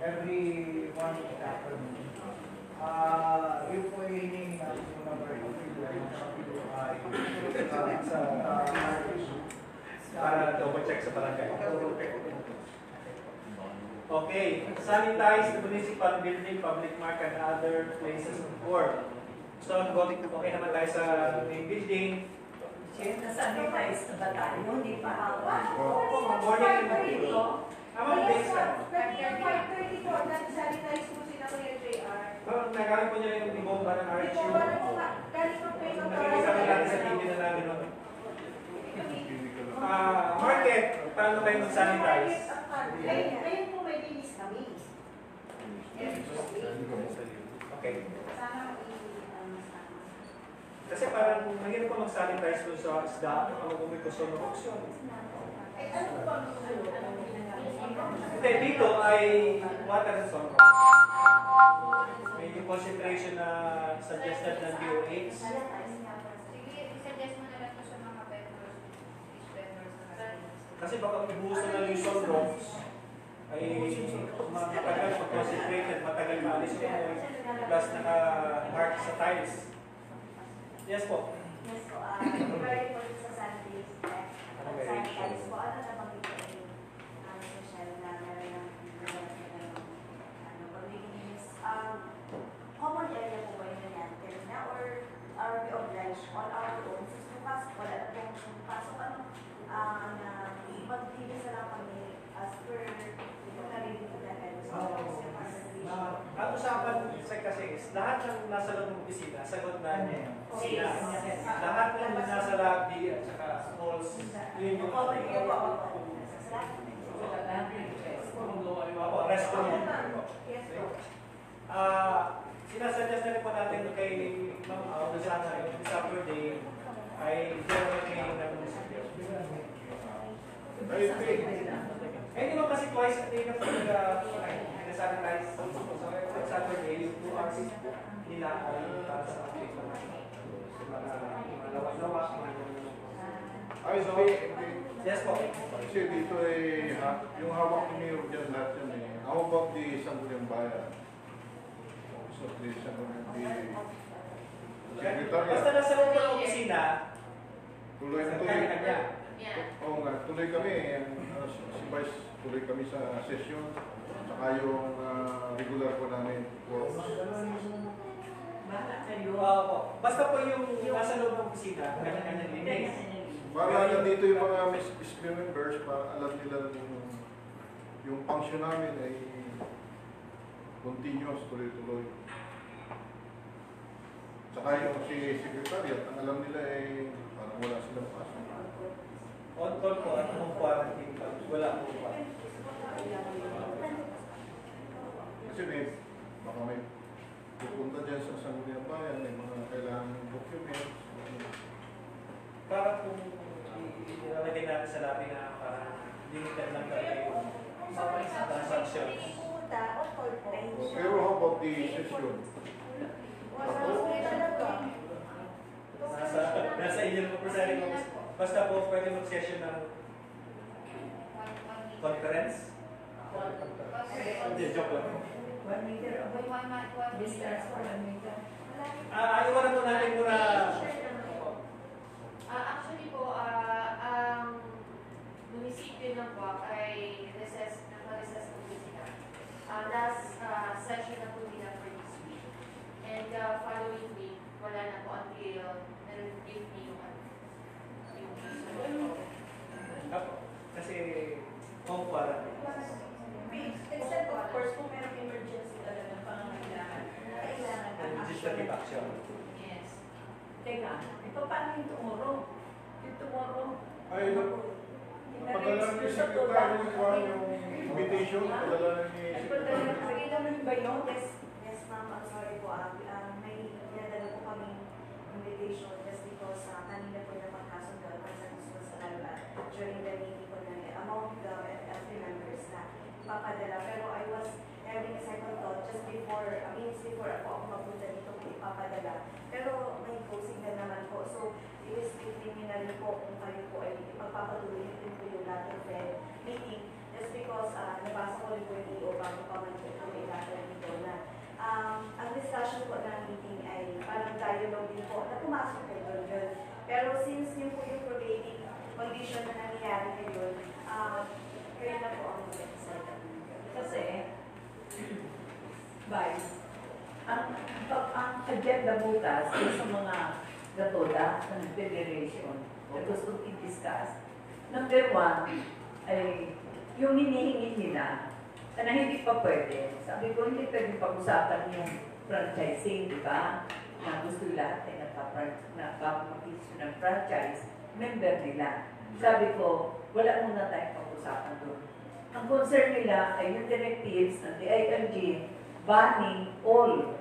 every morning at afternoon. Yung po yung hinihingi natin yung number of people para double check sa barangay. Okay, sanitize the municipal building, public market, and other places of work. So, okay naman tayo sa main building. Na-sanitize na ba tayo? Hindi pa. Morning and evening. Amang days ka? 5:30 po, nag-sanitize po sila Kuya JR. Nagamit po niya yung ibomba ng RHU. Galing po kayo Nakikita natin sa TV na namin. Market, paano tayo mag-sanitize? Ayun po may bilis kami. Okay. Sana Kasi parang mahirap pa mag-sanitize doon sa isda kung umikuson ng oksyon. ay, ano po ang Hindi, dito ay water and salt. May concentration na suggested ng DOH. Sige, i-suggest mo na lang po sa mga vendors. Kasi baka ibuhos na lang yung salt rocks ay matagal mag-concentrated, matagal maalis yung amoy, plus naka-mark sa tiles. Yes po. Yes po, very po sa Sundays, sanitize po, ano naman dito yung social na meron ng paglinis. Common area po ba yung nangyari na or we oblige on our own? Since bukas, wala na pong pasok, na maglinis na lang kami as per yung narinig na Ang usapan kasi is, lahat ng nasa loob ng opisina, sagot na niya. Lahat ng nasa lobby at saka halls, yun yung restroom. Sinasuggest na rin po natin kay Ma'am Audrey this Saturday ay general training ng munisipyo. Eh, di ba kasi twice a day na po nag-sanitize sa Saturday, yung 2 hours nila ay para sa update naman. Mga lawa-lawa, Ay, so, yes po. kasi dito ay, yung hawak ni Mayor dyan lahat yan eh. How about the Sangguniang Bayan? So, the Sangguniang Secretary. Basta nasa loob ng opisina, Tuloy na tuloy. kanya-kanya. Oo nga, tuloy kami. Si Vice, tuloy kami sa session. Saka yung regular po namin works. Basta po yung nasa loob ng opisina, kanya-kanya linis. Para nandito yung mga SPM members, para alam nila yung function namin ay continuous, tuloy-tuloy. Saka yung si Secretariat, ang alam nila ay parang wala silang pasok. On call po at home quarantine pa. Wala po pa. Kasi baka may pupunta dyan sa Sangguniang Bayan, may mga kailangan documents. Para kung ilalagay natin sa labi na parang limited lang talaga yung transactions. Pero how about the session? Nasa inyo po po sa rin. Basta po pwede mag-session ng conference. Hindi, joke lang. 1 meter distance for 1 meter. Iwanan po natin muna. Actually po, ang munisipyo ng Buwak ay naka-recess po sila. Last session na po nila for this week. And following week, wala na po until na-review yung Kasi home quarantine. Except of course, kung merong emergency talaga pangangailangan, kailangan Legislative action. Yes. Teka, ito paano yung tomorrow? Yung tomorrow? Ay, napadala ni Secretary yung invitation, napadala ni Secretary. Kailangan ba yun? Yes, ma'am. I'm sorry po. May pinadala po kami invitation just because kanina po na pagkasundo at pagkasundo sa Alba during the meeting po na among the FP members na ipapadala. Pero I was having a second thought just before, minutes before ako mapunta dito kung ipapadala. Pero may closing na naman po. So, i-restricting nyo na rin po kung kayo po ay ipagpapatuloy din po yung lahat ng meeting. Just because nabasa ko rin po yung EO bago pa man po know din po na pumasok po doon yun. Pero since yun po yung prevailing condition na nangyayari ngayon, kayo na po ang mag-decide. Kasi, Vice, ang agenda bukas ay sa mga gatoda ng federation na gusto i-discuss. Number 1 ay yung hinihingi nila na hindi pa pwede. Sabi ko, hindi pwede pag-usapan yung franchising, di ba? Na gusto lahat ay nakapag-issue ng franchise, member nila. Sabi ko, wala muna tayong pag-usapan doon. Ang concern nila ay yung directives ng DILG banning all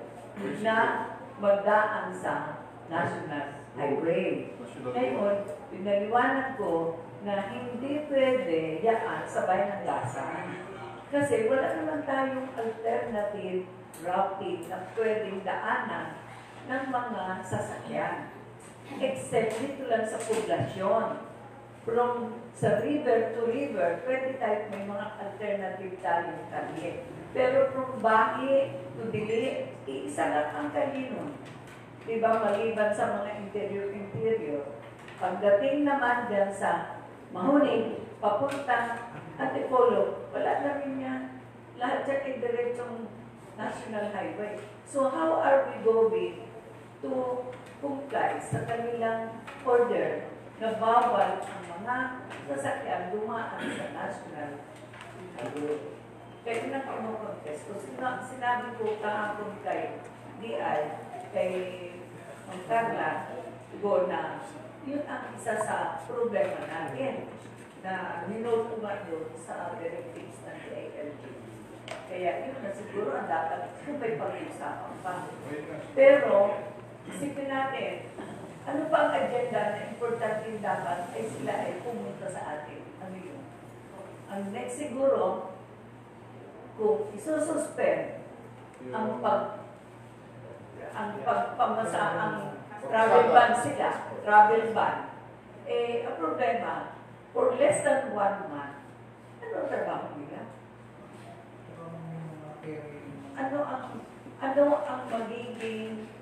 na magdaan sa National Highway. Ngayon, pinaliwanag ko na hindi pwede yaan sabay ng lasa. Kasi wala naman tayong alternative routing na pwedeng daanan ng mga sasakyan. Except dito lang sa poblasyon. From sa river to river, pwede tayo may mga alternative tayong kalye. Pero from Bahi to Dili, isa lang ang kalye nun. Diba, maliban sa mga interior. Pagdating naman dyan sa Mahuning, papunta Antipolo, wala na rin yan. Lahat dyan ay diretsong National Highway. So how are we going to comply sa kanilang order na bawal ang mga sasakyan dumaan sa National Highway? Kaya nang kinocontest ko, sinabi ko kahapon kay DI, kay Carla, na yun ang isa sa problema natin na ninoto nga yun sa directives ng DILG. Kaya yun na siguro ang dapat kung may pag-usapan pa. Pero, isipin natin, ano pa ang agenda na importante dapat ay sila ay pumunta sa atin? Ano yun? Ang next siguro, kung isususpend ang pagpamasa, ang travel ban sila, travel ban, ang problema, for less than 1 month, ano ang trabaho nila? Ano ang magiging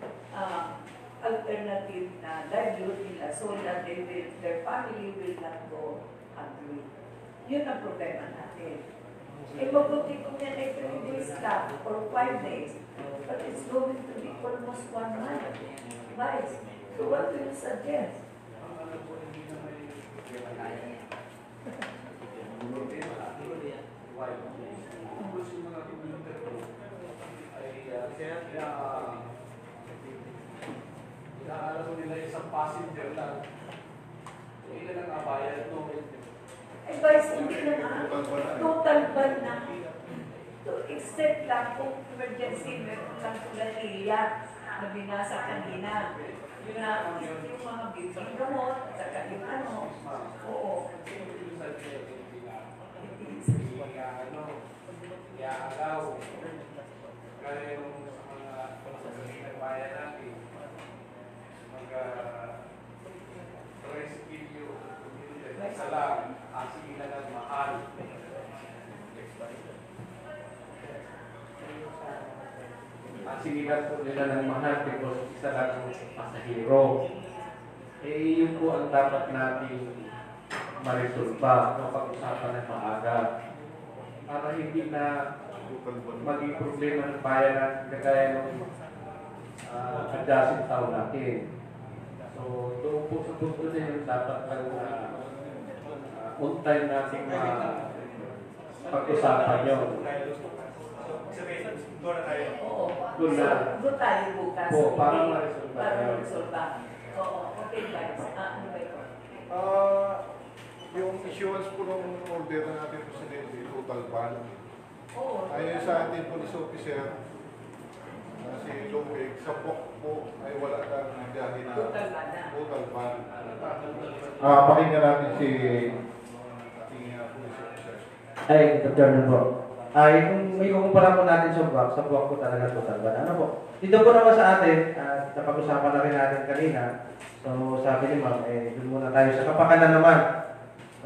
alternative na livelihood nila so that their family will not go hungry? Yun ang problema natin. Mabuti kung yan ay 3 days lang or 5 days, but it's going to be almost 1 month. Right? So what do you suggest? Inaalam mo nila isang passenger lang. Ilan ang abayan ito? Vice, hindi na total ban na. To except lang kung emergency, meron lang tulalila na binasa kanina. Yung mga bibig gamot, at saka yung ano. Oo. Iaalaw. Kaya yung mga bayan natin, mag-rescue isa lang, asing na ng mahal. Asinilan po nila ng mahal because isa lang ang pasahero. Yun po ang dapat natin marisolba, mapag-usapan ng maaga. Para hindi na maging problema ng bayan natin kagaya ng adjacent town natin. So, doon po sa punto na yun, dapat lang on time natin pag-usapan yun. Oo. Doon na. Doon tayo bukas. Po, para ma-resolve Para yun. ma-resolve. Oo. Okay, guys. Ano ba ito? Yung issuance po ng order na natin Presidente, total ban. Oo. Ayon sa ating police officer, si Lubeg, sa POC po ay wala kang biyahe na Total ban na. total ban. Pakinggan natin si ating police officer. Ay, Dr. po. Kung may kukumpara po natin sa buwak po talaga total ban. Ano po? Dito po naman sa atin, napag-usapan na rin natin kanina. So, sabi ni Ma'am, doon muna tayo sa kapakanan naman.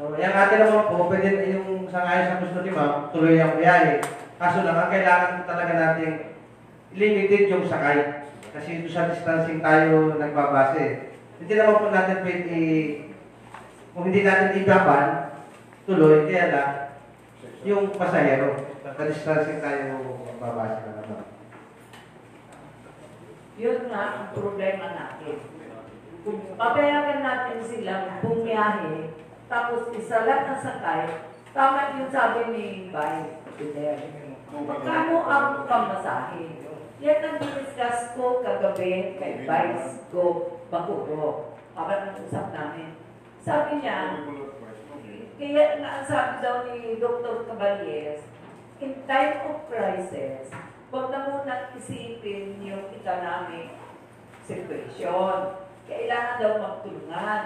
So, yung atin naman po, pwede yung sangayon sa gusto ni Ma'am, tuloy ang biyahe. Kaso lang, ang kailangan po talaga natin limited yung sakay. Kasi doon sa distancing tayo nagbabase. Hindi naman po natin pwede, kung hindi natin ibaban, tuloy, kaya na, yung pasahero. Sa distancing tayo magbabase na naman. Yun nga ang problema natin. Kung papayagan natin silang bumiyahe, tapos isa lang ang sakay, tama yung sabi ni Vice Peter. Magkano ang pamasahe? Yan ang discuss ko kagabi kay Vice Go Bakugo. Para nang usap namin. Sabi niya, kaya nga ang sabi daw ni Dr. Caballes, in time of crisis, huwag na muna isipin yung economic situation. Kailangan daw magtulungan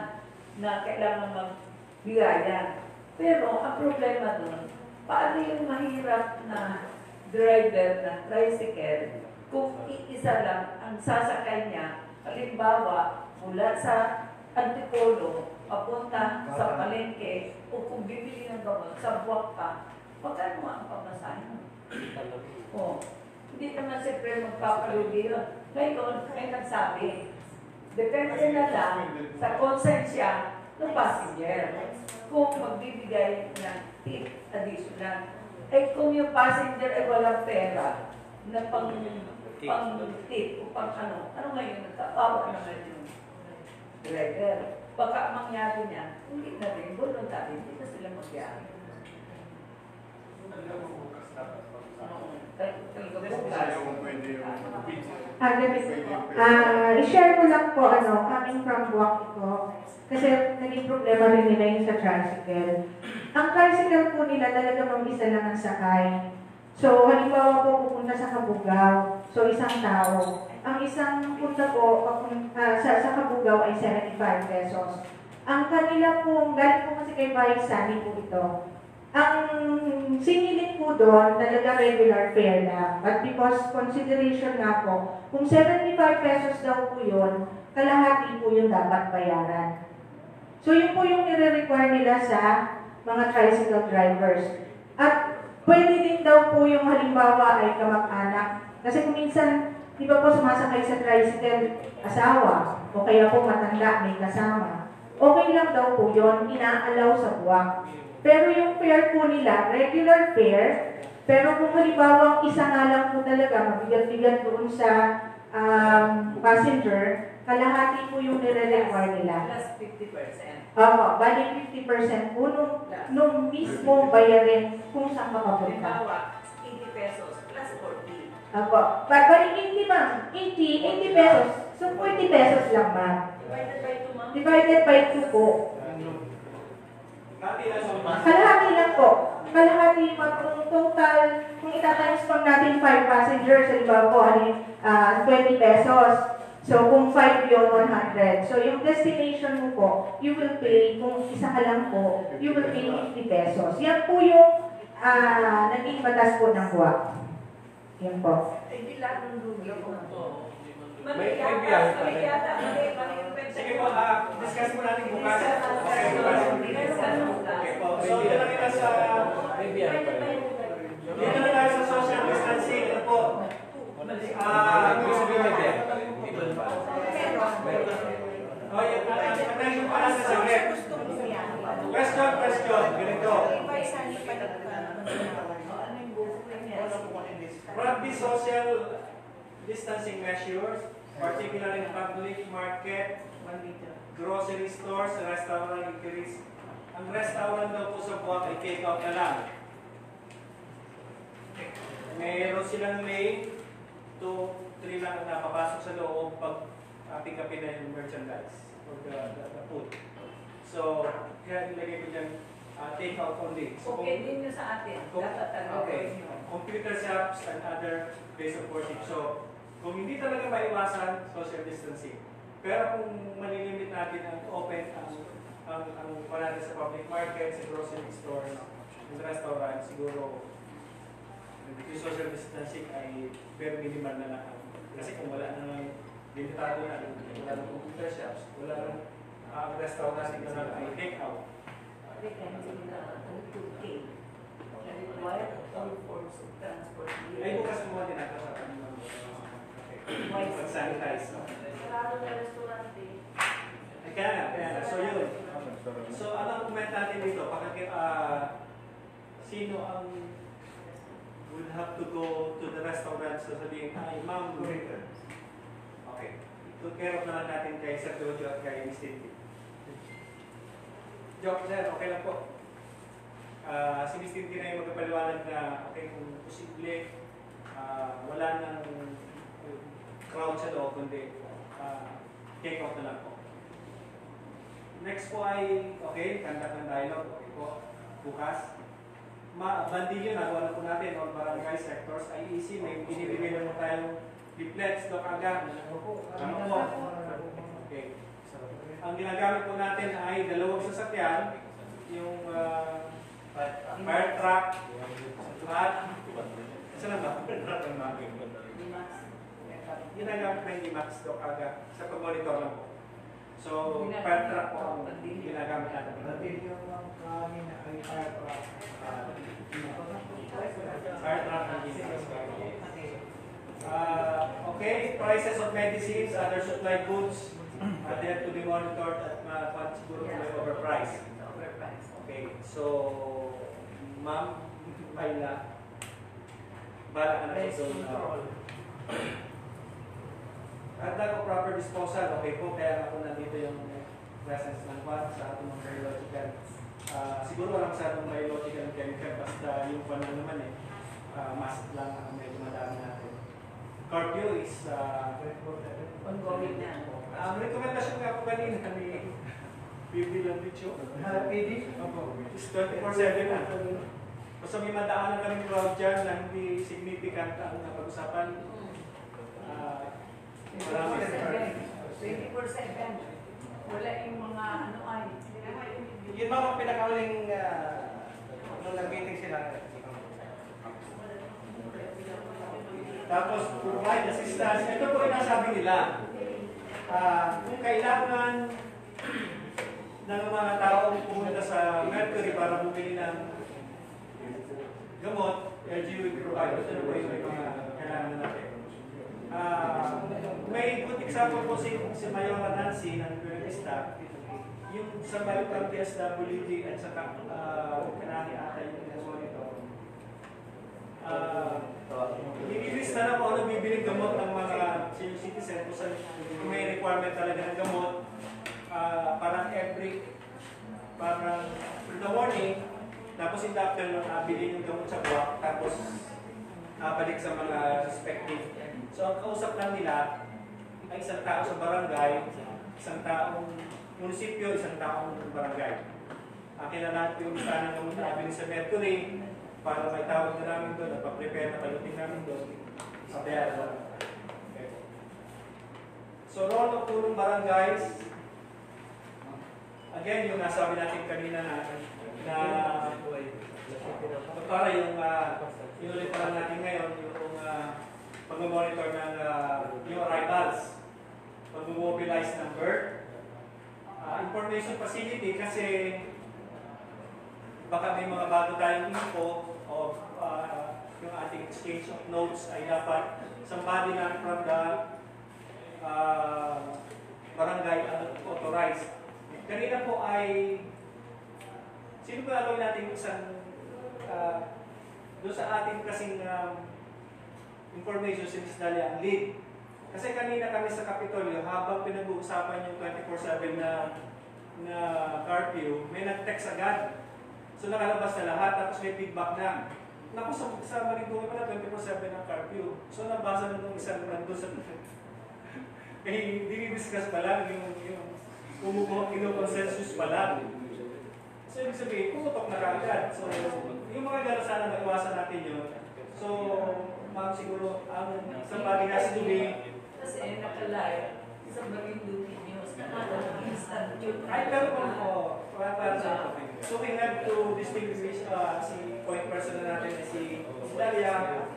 na kailangan magbigayan. Pero ang problema doon, paano yung mahirap na driver ng tricycle kung iisa lang ang sasakay niya, halimbawa mula sa Antipolo, papunta sa palengke, o kung bibili ng gamot sa Buwaka, magkano ang pamasahe mo? Oh, hindi naman siyempre magpapalugi yun. Ngayon, may nagsabi, depende na lang sa konsensya ng passenger kung magbibigay ng tip additional. Eh kung yung passenger ay walang pera na pang tip o pang ano ngayon, nagkapawa naman yung driver. Baka mangyari niya, hindi na rin, voluntary, hindi na sila magyari. I-share ko lang po, coming from Buwak ito, kasi naging problema rin nila yung sa tricycle. Ang tricycle po nila talaga mag-isa lang ang sakay. So, halimbawa po pupunta sa Kabugao, so isang tao. Ang isang punta po sa Kabugao ay 75 pesos. Ang kanila po, galing po kasi kay Vice Sunny po ito. Ang sinilin po doon, talaga regular fare lang. But because consideration nga po, kung 75 pesos daw po yun, kalahati po yung dapat bayaran. So yun po yung nire-require nila sa mga tricycle drivers. At pwede din daw po yung halimbawa ay kamag-anak. Kasi kung minsan, di ba po sumasakay sa tricycle, asawa, o kaya po matanda, may kasama. Okay lang daw po yun, inaalaw sa buwak. Pero yung fare po nila, regular fare, pero kung halimbawa isa nga lang po talaga, mabigat-bigat doon sa passenger, kalahati po yung nire-require nila. Plus 50%. Opo, bali 50% po nung mismo bayarin kung saan makapunta. Halimbawa, 80 pesos plus 40. Opo, bali 80 ma'am, 80 pesos. So 40 pesos lang ma'am. Divided by 2, ma'am. Divided by 2 po. Kalahati lang po. Kalahati po kung total, kung itatimes pag natin 5 passengers, halimbawa po, 20 pesos. So, kung 5 yun, 100. So, yung destination mo po, you will pay, kung isa ka lang po, you will pay 50 pesos. Yan po yung naging batas po ng buwak. Yan po. Eh, di lang nung lugi po ito. May biyahe pa rin. Sige po, discuss mo natin bukas. Okay po. So, dito na kita sa... Dito na tayo sa social distancing. Ano po? Ibig sabihin may biyahe. O, yung attention pa natin sa grip. Question. Ganito. What the social distancing measures, particularly in public market, grocery stores, restaurant, increase. Ang restaurant daw po sa Buwak ay take out na lang. Mayroon silang lane, 2, 3 lang ang napapasok sa loob pag pick-upin na yung merchandise or the food. So, kaya nilagay ko dyan, take out only. So, Okay din nyo sa atin. Dapat talaga. okay. Computer shops and other place of worship. So, kung hindi talaga maiwasan, social distancing. Pero kung malilimit natin ang open ang panahon sa public market, sa grocery store, sa restaurant, siguro yung social distancing ay very minimal na lang. Kasi kung wala nang limitado na, wala nang computer shops, wala nang restaurant na ay take out. Ay, bukas mo din ako sa kanila. Okay. sanitize. No? Sarado na restaurante. Kaya nga. So yun. So ano ang comment natin dito? Sino ang would have to go to the restaurant so sabihin, ay ma'am, okay. Took care of naman natin kay Sir Jojo at kay Miss Tintin. Joke sir, okay lang po. Si Miss Tintin na yung magpapaliwanag na okay kung posible wala nang crowd sa loob, kundi take out na lang po. Next po ay, okay, conduct ng dialogue, okay po, bukas. Bandilyo, nagawa na po natin, all barangay sectors, IEC, may binibigay na po tayong leaflets, Doc Aga. Ano po? Okay. Ang ginagamit po natin ay dalawang sasakyan, yung fire truck, at isa lang ba? Ginagamit na yung IMAX, Doc Aga, sa pag-monitor lang po. So, fire truck po ang ginagamit natin. Bandilyo ang kanin ay fire truck. Fire truck ang ginagamit. Okay, prices of medicines, other supply goods, they have to be monitored at siguro may overpriced. Okay, so, ma'am, Ayla, bala ka na po doon. At ako proper disposal, okay po, kaya ako nandito yung presence ng quad sa ating mga biological. Siguro walang masyadong biological and chemical, basta yung panan naman mask lang ang medyo madami natin. Curfew is Ongoing na. ang rekomendasyon nga po kanina ni PB Lampicho. PD? Is 24/7 na. Basta may madaanan kami crowd dyan na hindi significant ang napag-usapan. Marami. 24/7. Wala yung mga ano ay. Yun ba ang pinakahuling nung nag-meeting sila? Tapos, provide assistance. Ito po yung nasabi nila. Kung kailangan ng mga tao pumunta sa Mercury para bumili ng gamot, LGU will provide. Ito na po yung mga kailangan natin. May good example po si Mayora Nancy ng Kuwait, yung sa Mayora PSWD at sa kanani ata yung monitor. Nililista na po ano bibiling gamot ng mga senior citizen kung may requirement talaga ng gamot. Parang in the morning, tapos in the afternoon, bilhin yung gamot sa buwak, tapos balik sa mga respective. So ang kausap lang nila ay isang tao sa barangay, isang taong munisipyo, isang taong barangay. Kailangan ko yung listahan ng gamot na bilhin sa Mercury, para may tawag na namin doon at pa-prepare na palutin namin doon sa bayaran. Okay. So, role of tulong barangays, again, yung nasabi natin kanina na para yung ulit pa lang natin ngayon, yung pag-monitor ng new arrivals, pag-mobilize ng birth, information facility kasi baka may mga bago tayong info of yung ating exchange of notes ay dapat somebody na from the barangay authorized. Kanina po ay sino ba gagawin natin isang doon sa ating kasing information si Ms. Dalia ang lead. Kasi kanina kami sa Kapitolyo habang pinag-uusapan yung 24/7 na curfew, may nag-text agad. So nakalabas na lahat, tapos may feedback na. Naku, sa Marinduque pala 24/7 ang curfew. So nabasa na nung isang nandun sa eh, dinidiscuss pa lang yung consensus pa lang. So ibig sabihin, pumutok na kaagad. So yung mga gano'n sana maiwasan natin yun. So ma'am siguro, ang somebody has to be Kasi nakalive sa Marinduque News. Instant yun. ay, pero po, para sa so we have to distinguish si point person na natin si Dalia,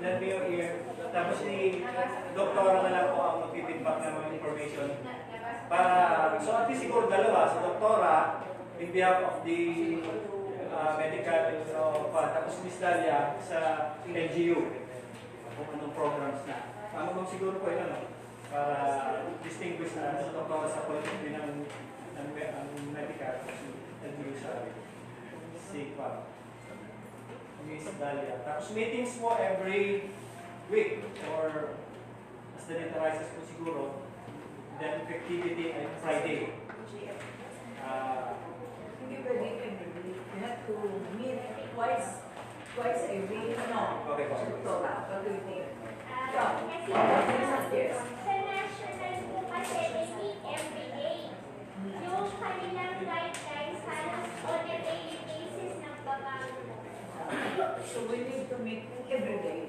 then Mayor here, tapos si Doktora na lang po ang mag-feedback ng mga information. Para, so at least siguro dalawa, si Doktora, in behalf of the medical, tapos si Miss Dalia sa LGU, kung anong programs na. Siguro po yun, para distinguish na sa totoo sa politics din ang medical sa si Miss Dalia. Tapos meetings mo every week or as the data rises po siguro, then activity ay Friday. Hindi pwede every week. You have to meet twice a week. No. Okay po. Doctora, what do you think? Kasi Yes. sa national po kasi they meet every day. Yung kanilang guidelines halos on a daily basis nagbabago. So we need to meet every day.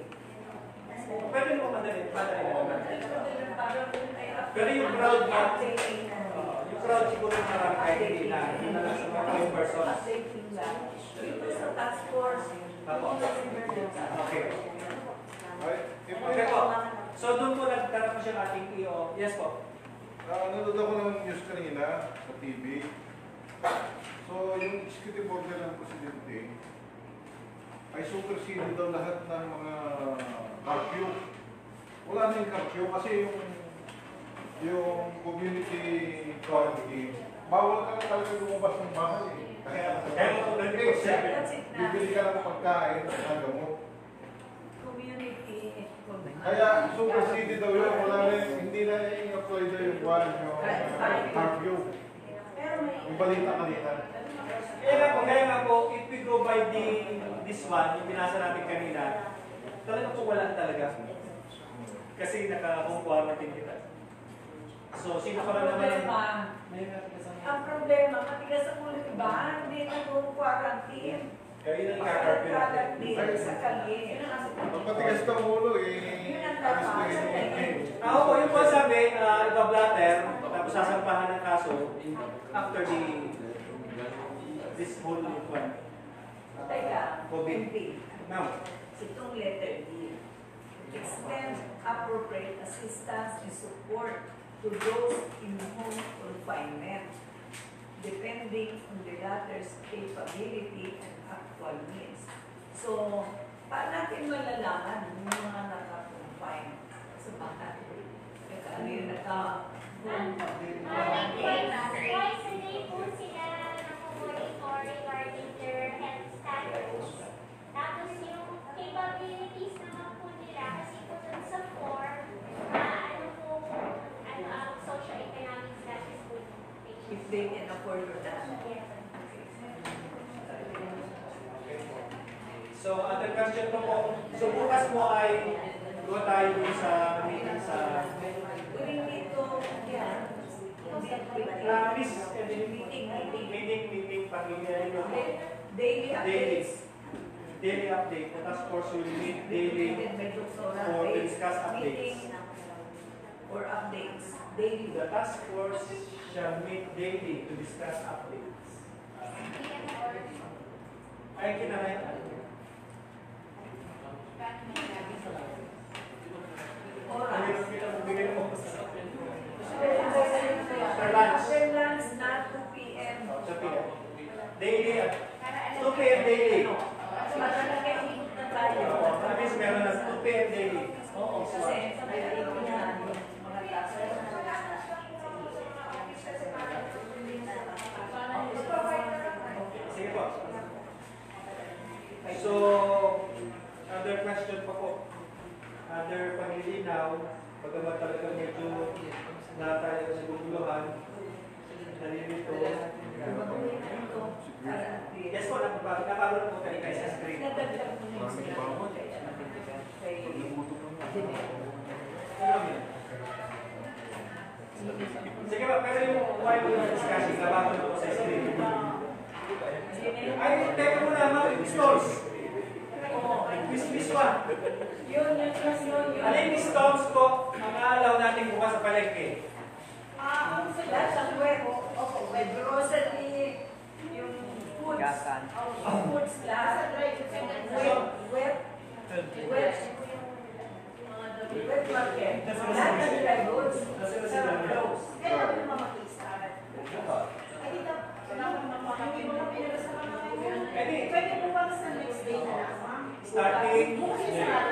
Pwede mo madali naman. Pero yung crowd crowd na, yung crowd siguro na marami kahit hindi na lang sa mga person. Updating lang. Ito sa task force. Okay. Ay, Okay po. So doon po nagkaroon po siya ating EO. Yes po. nanood ako ng news kanina sa TV. So, yung executive order ng Presidente ay supersede daw lahat ng mga curfew. Wala na yung curfew kasi yung community quarantine, bawal ka na talaga lumabas ng bahay. Kaya mo po bibili ka ng pagkain at gamot. Community. Kaya supersede daw yun, wala na, hindi na i-apply daw yung curfew. Yung balita kanina. Kaya nga po, if we go by this one, yung binasa natin kanina, talaga po wala talaga. Kasi naka-home quarantine kita. So, sino pa naman Ang problema, matigas ang ulo, iba? Hindi na kung quarantine. Kaya yun ang kakarpin natin. Quarantine sa kalye. Ang patigas ng ulo Yun ang dapat. Ako po, yung po sabi, iba-blatter, tapos sasampahan ng kaso after this whole one. Teka, COVID. hindi. Now, Itong letter D. Extend appropriate assistance and support to those in home confinement, depending on the latter's capability and actual needs. So, paano natin malalaman yung mga naka-confine sa bahay? Kaya ano yung naka-home Twice a day po sila nakumonitor regarding their health status. Tapos yung capabilities naman po nila kasi po dun sa form, ang socio-economic status po ng patient. if they can afford that. Yes. so other question po po. So bukas mo ay go tayo dun sa meeting sa We need to, yeah, Miss meeting pamilya nyo. daily updates. Daily update. The task force will meet daily for to discuss updates. Or updates, daily. The task force shall meet daily to discuss updates. Ay, kinakain. Oras. Bigay mo. After lunch, not 2 p.m. Sa PM. Daily at 2 p.m. daily. Matalakaikot na tayo. At least meron na 2 p.m. daily. Kasi, nalilito na mga taso. Sige po. So, other question pa po. Other panilinaw, pagkamat talaga medyo na tayo sa guguluhan, nalilito. Yes po, nakapagod po tayo kay sa screen. Nadagdag mo na yung sinabi mo kay Sige ba, pero yung while we were discussing, nababot po sa screen. Ay, teka muna, mga stones. Miss pa. Yun. Alin yung stones po, ang aalaw natin bukas sa palengke? Ang lahat ng web, may grocery, yung foods, foods lahat, web market, lahat ng dry goods, close. Kaya kami mamakistart. Pwede po ba sa next day na lang, ma'am? Starting, Bukas na lang,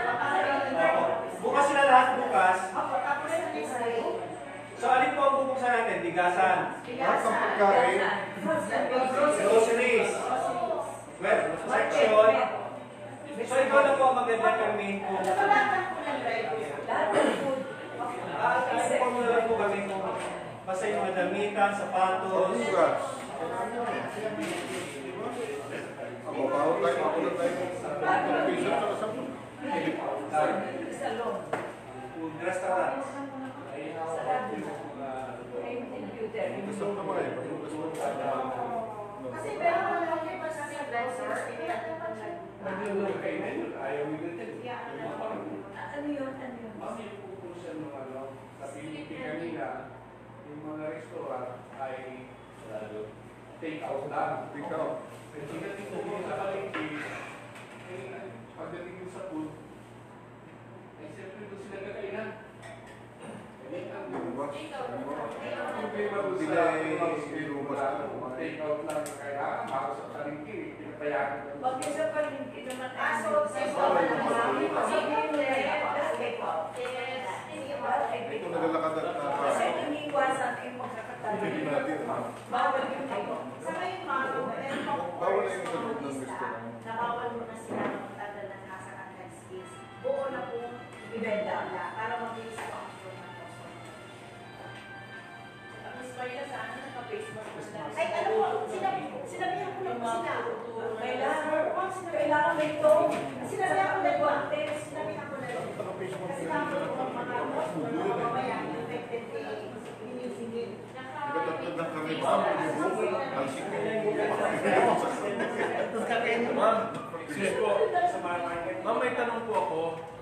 bukas sila lahat bukas. Opo, tapos sa next day. na po ang maganda kami kung Lahat ng food. inform na lang po kami kung basta yung mga damitan, sapatos. Hugas. Ako, bawal tayo, makulat tayo. Pisa sa kasama. Salon. Restaurant. Computer. Gusto ko naman eh. Paghugas mo. Kasi meron na lang yung sa vendor, Magluluto kayo na yun. Ayaw mo yun. Ano yun? Ano yun? Ma'am, yung pupusan ng ano, sa PDP kanina, yung mga restaurant ay take out lang. Take out. Pagdating ko sa palengke, pagdating ko sa food, ay siyempre doon sila kakainan. Hugas. Yung problema doon Hindi sa na ilumas. take out lang kailangan, para sa palengke, pinapayagan ko. Pag isa pa rin, ito naman So, Ito nagalakad at kasi iniiwasan ay magkakatabi. hindi natin. Bawal yung ito. Sa ngayon, ma'am, meron pa po Bawal na yung mga sa loob ng lista restaurant. na bawal mo na sila magtagal ng nasa contact space. Buo na po ibenta na para mabilis po ang flow ng customer. Tapos pa yun sa ano, naka-Facebook mo na. Ay, ano po, sinabihan ko lang po sila. Kailangan may ito. Sinabihan ko lang po, sinabihan ko lang. Kasi namin po ang mga mamamayan, affected kay inisingin. Nagatatad ng karima. Talsik ka. Ma'am, excuse po. Ma'am, may tanong po ako.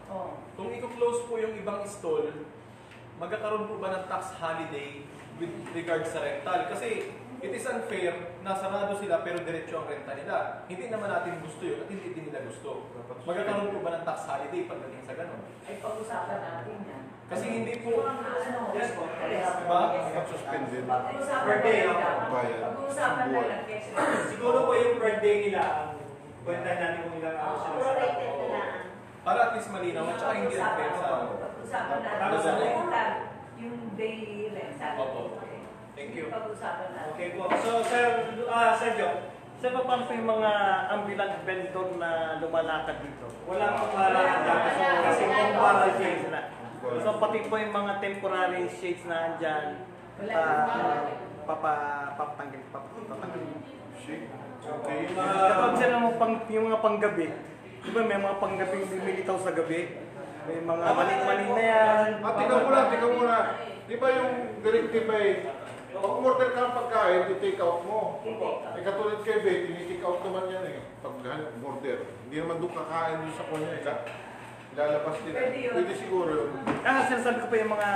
Oh. Kung i-close po yung ibang stall, magkakaroon po ba ng tax holiday with regards sa rental? Kasi it is unfair na sarado sila pero diretso ang renta nila. Hindi naman natin gusto yun at hindi din nila gusto. Magkakaroon po ba ng tax holiday pagdating sa ganun? Ay, pag-usapan natin yan. Kasi hindi po... Yes po. Diba? Suspended. Pag-usapan Per day, na ako. lang. Bayan. Pag-usapan na lang. Siguro po yung birthday nila ang kwenta natin kung ilang araw sila sa Prorated na lang. Para at least malinaw at saka hindi unfair sa... Pag-usapan natin Tapos sa ano? rental. Yung daily rental. Opo. Thank you. Pag-usapan natin. Okay po. So, Sergio, Sir, paano po yung mga ambulant vendor na lumalakad dito? wala pong malakad kasi kung para dyan. Sila. So pati po yung mga temporary shades na andyan, papatanggal. Shake. Okay. Kapag sila yung mga panggabi, di ba may mga panggabing lumilitaw sa gabi? May mga maling-maling na yan. Tingnan mo na. Di ba yung directive ay, kung order ka ng pagkain, i-take out mo. Eh katulad kay Beth, i-take out naman yan eh. Pag order. Hindi naman doon kakain doon sa kanya. Lalabas din. Pwede yun. Pwede siguro yun. Sinasabi ko pa yung mga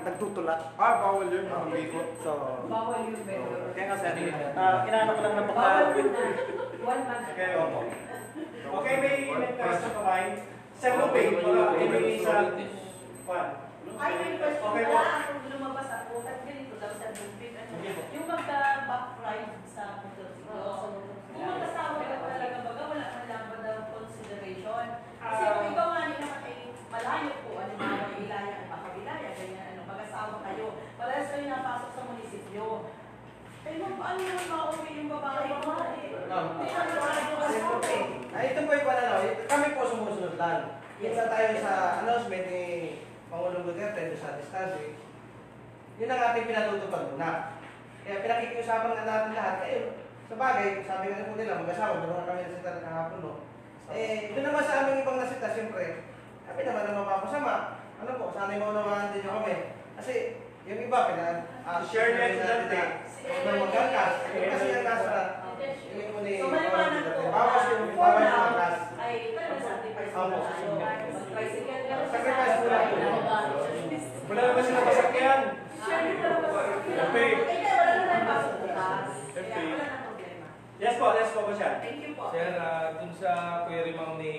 nagtutulak. Bawal yun. Mag-ikot. So, Bawal yung vendor. kaya nga sir, inaano ko lang na Bawal baka... yung 1 month. Okay, opo. Okay, may question ka ba? Sir Lupe, wala ibigay sa... Juan. Ay, may question Okay po. pala. Kung lumabas ako, at ganito daw sa Dumpin. Yung magka-back ride sa motorsiklo. Kung magkasama ka talaga baga, wala man lang ba daw consideration? Kasi kung ikaw nga rin naman ay malayo po, alimbawa, Ilaya at Makabilaya, ganyan, magkasama kayo. Parehas kayo napasok sa munisipyo. Eh, paano naman ma-okay yung babae mo? Hindi na naman kasi. Ay, ito po yung pananaw. Kami po sumusunod lang. Kita tayo sa announcement ni Pangulong Duterte sa distancing. Yun ang ating pinatutupad muna. Kaya pinakikiusapan nga natin lahat. Sa bagay, sabi nga po nila, mag-asawa, doon na kami nasita kahapon, no? Doon naman sa aming ibang nasita, siyempre, kami naman ang mapapasama. Ano po, sana'y maunawaan din nyo kami. Kasi, yung iba, Share net natin. Huwag na magkakas. Kasi ang nasa, yung po ni So, maliwanag po. bawas yung magkakas. Ay, talaga sacrifice Opo. mo tayo. Tricycle ka. Sacrifice mo lang po. Wala naman sila masakyan. Share nyo talaga sa Okay. Kaya wala naman pasok bukas. Kaya wala na problema. Yes po ba siya? Thank you po. Sir, dun sa query ma'am ni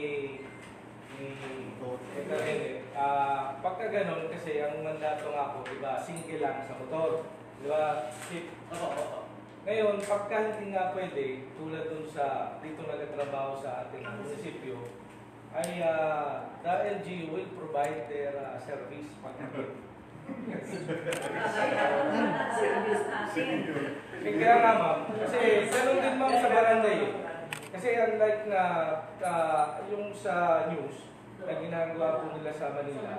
Karene, pagka ganun kasi ang mandato nga po, diba, single lang sa motor. Diba? Ngayon, pagka hindi nga pwede, tulad dun sa dito nagtatrabaho sa ating munisipyo, ay the LGU will provide their service pagkakit. Service natin. Kaya nga ma'am, kasi ganun din ma'am sa barangay. Kasi unlike na yung sa news na ginagawa po nila sa Manila,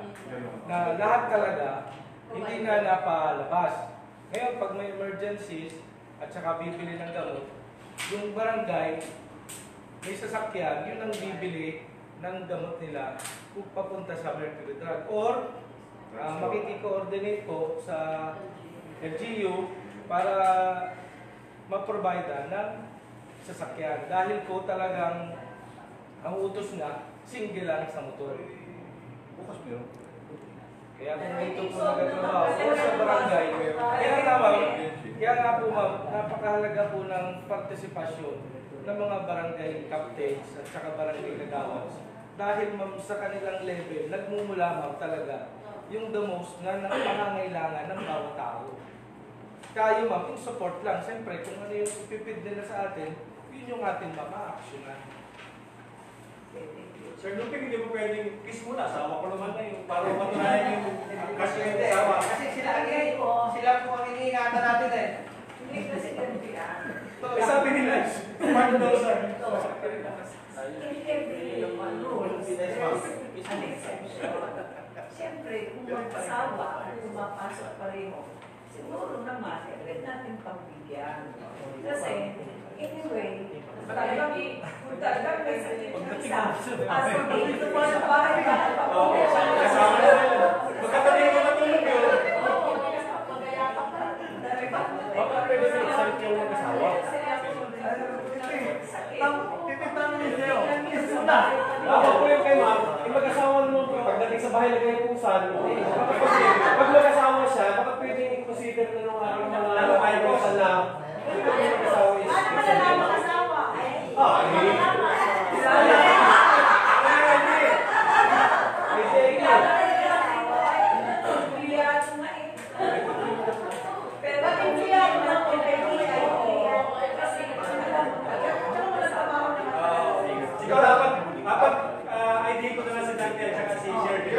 na lahat talaga hindi na napalabas. Ngayon, pag may emergencies at saka bibili ng gamot, yung barangay, may sasakyan, yun ang bibili ng gamot nila kung papunta sa Mercury Drug. Or, makiki-coordinate po sa LGU para ma-provide ng sasakyan. Dahil po talagang ang utos nga, single lang sa motor. Bukas meron. Kaya kung dito po nagtatrabaho po sa barangay, kaya nga po ma'am, napakahalaga po ng partisipasyon ng mga barangay captains at saka barangay kagawad. Dahil ma'am sa kanilang level, nagmumula ma'am talaga yung the most na pangangailangan ng bawat tao. Kayo ma'am, yung support lang. Siyempre, kung ano yung ipipid nila sa atin, yun yung ating mapa-actionan. Sir Luping, hindi mo pwedeng kiss muna. Asawa ko naman na yung para matunayan yung kasi yung asawa. Kasi sila po ang iniingatan natin eh. Hindi kasi ganito yan. Sabi nila, smart daw sir. In every rule, there's an exception. Siyempre, kung mag-asawa at pumapasok pareho, siguro naman, pwede natin pagbigyan. Kasi, anyway, kung talagang may sakit ng isa, aso dito mo sa bahay na, Kasama na sila. Magkataling mo matulog yun. Baka pwede sa isang yung mag-asawa. Ako po yung kay ma'am, yung mag-asawa naman po, pagdating sa bahay na kayo kung saan, pag mag-asawa siya, baka pwedeng i-consider na nung araw mga ayaw ko sa na, yung mag-asawa is... Siguro dapat ID ko na lang si Dante at saka si Sherry.